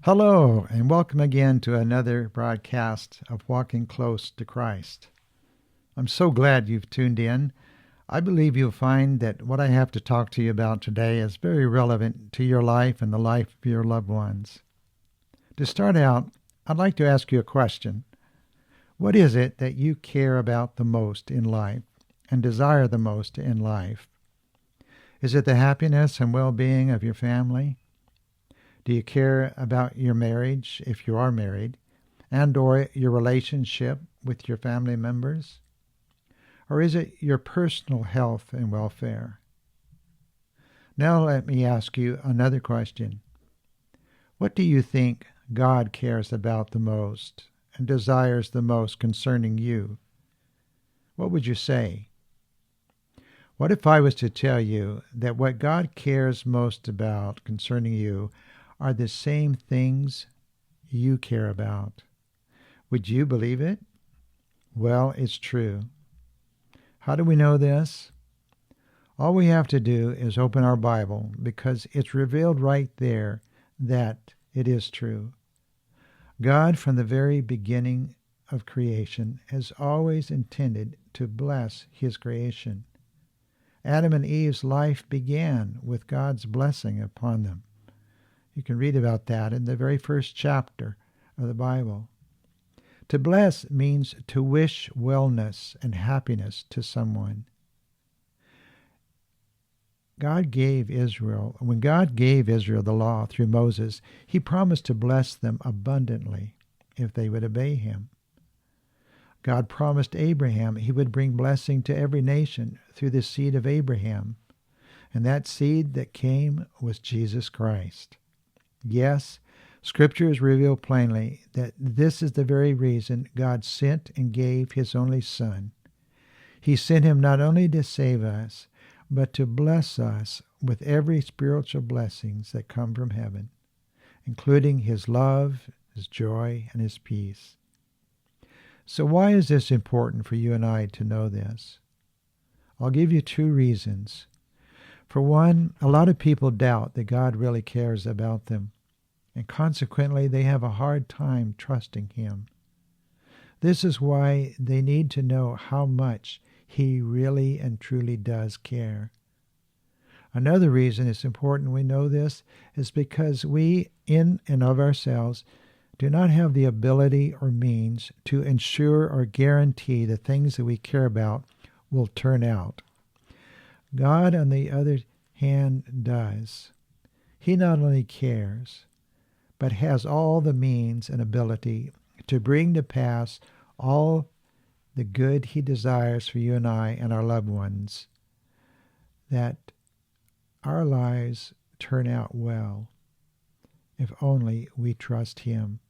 Hello, and welcome again to another broadcast of Walking Close to Christ. I'm so glad you've tuned in. I believe you'll find that what I have to talk to you about today is very relevant to your life and the life of your loved ones. To start out, I'd like to ask you a question. What is it that you care about the most in life and desire the most in life? Is it the happiness and well-being of your family? Do you care about your marriage, if you are married, and or your relationship with your family members? Or is it your personal health and welfare? Now let me ask you another question. What do you think God cares about the most and desires the most concerning you? What would you say? What if I was to tell you that what God cares most about concerning you are the same things you care about? Would you believe it? Well, it's true. How do we know this? All we have to do is open our Bible because it's revealed right there that it is true. God, from the very beginning of creation, has always intended to bless his creation. Adam and Eve's life began with God's blessing upon them. You can read about that in the very first chapter of the Bible. To bless means to wish wellness and happiness to someone. When God gave Israel the law through Moses, he promised to bless them abundantly if they would obey him. God promised Abraham he would bring blessing to every nation through the seed of Abraham, and that seed that came was Jesus Christ. Yes, Scriptures reveal plainly that this is the very reason God sent and gave his only Son. He sent him not only to save us, but to bless us with every spiritual blessings that come from heaven, including his love, his joy, and his peace. So why is this important for you and I to know this? I'll give you two reasons. For one, a lot of people doubt that God really cares about them, and consequently they have a hard time trusting him. This is why they need to know how much he really and truly does care. Another reason it's important we know this is because we, in and of ourselves, do not have the ability or means to ensure or guarantee the things that we care about will turn out. God, on the other hand, does. He not only cares, but has all the means and ability to bring to pass all the good he desires for you and I and our loved ones, that our lives turn out well if only we trust him.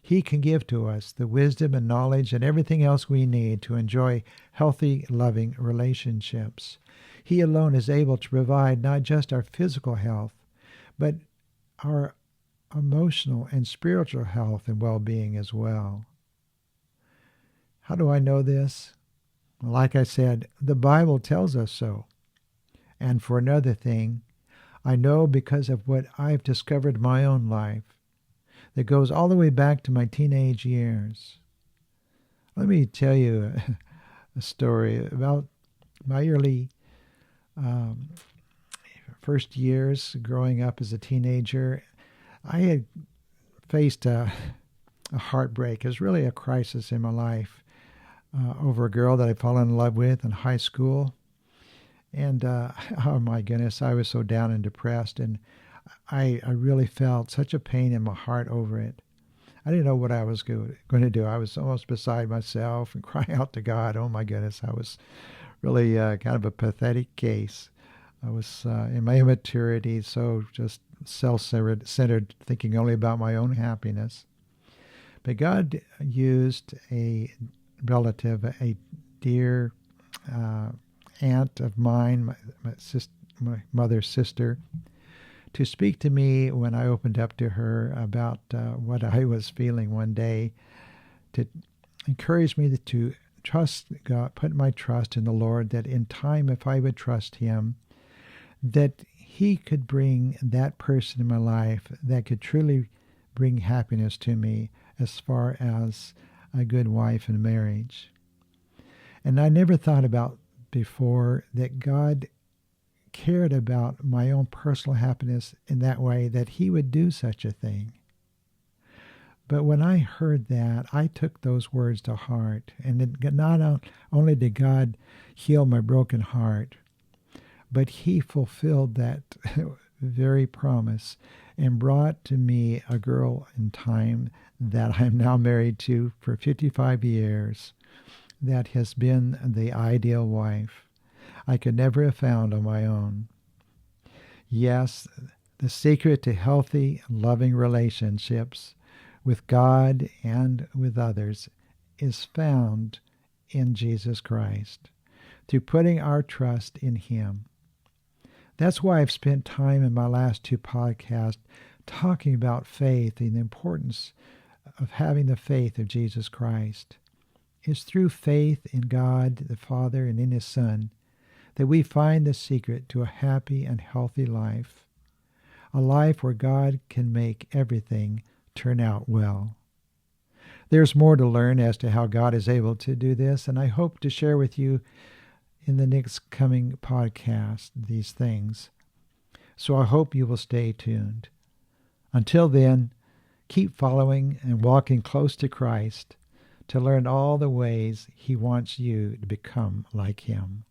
He can give to us the wisdom and knowledge and everything else we need to enjoy healthy, loving relationships. He alone is able to provide not just our physical health, but our emotional and spiritual health and well-being as well. How do I know this? Well, like I said, the Bible tells us so. And for another thing, I know because of what I've discovered in my own life that goes all the way back to my teenage years. Let me tell you a story about my early first years growing up as a teenager. I had faced a heartbreak. It was really a crisis in my life over a girl that I'd fallen in love with in high school. And oh my goodness, I was so down and depressed, and I really felt such a pain in my heart over it. I didn't know what I was going to do. I was almost beside myself and crying out to God. Oh my goodness, I was really kind of a pathetic case. I was in my immaturity, so just self-centered, thinking only about my own happiness. But God used a relative, a dear aunt of mine, my mother's sister, to speak to me when I opened up to her about what I was feeling one day, to encourage me to trust God, put my trust in the Lord, that in time, if I would trust him, that he could bring that person in my life that could truly bring happiness to me as far as a good wife and marriage. And I never thought about before that God cared about my own personal happiness in that way, that he would do such a thing. But when I heard that, I took those words to heart. And not only did God heal my broken heart, but he fulfilled that very promise and brought to me a girl in time that I'm now married to for 55 years that has been the ideal wife I could never have found on my own. Yes, the secret to healthy, loving relationships with God and with others is found in Jesus Christ, through putting our trust in him. That's why I've spent time in my last 2 podcasts talking about faith and the importance of having the faith of Jesus Christ. It's through faith in God the Father and in his Son that we find the secret to a happy and healthy life, a life where God can make everything turn out well. There's more to learn as to how God is able to do this, and I hope to share with you in the next coming podcast these things. So I hope you will stay tuned. Until then, keep following and walking close to Christ to learn all the ways he wants you to become like him.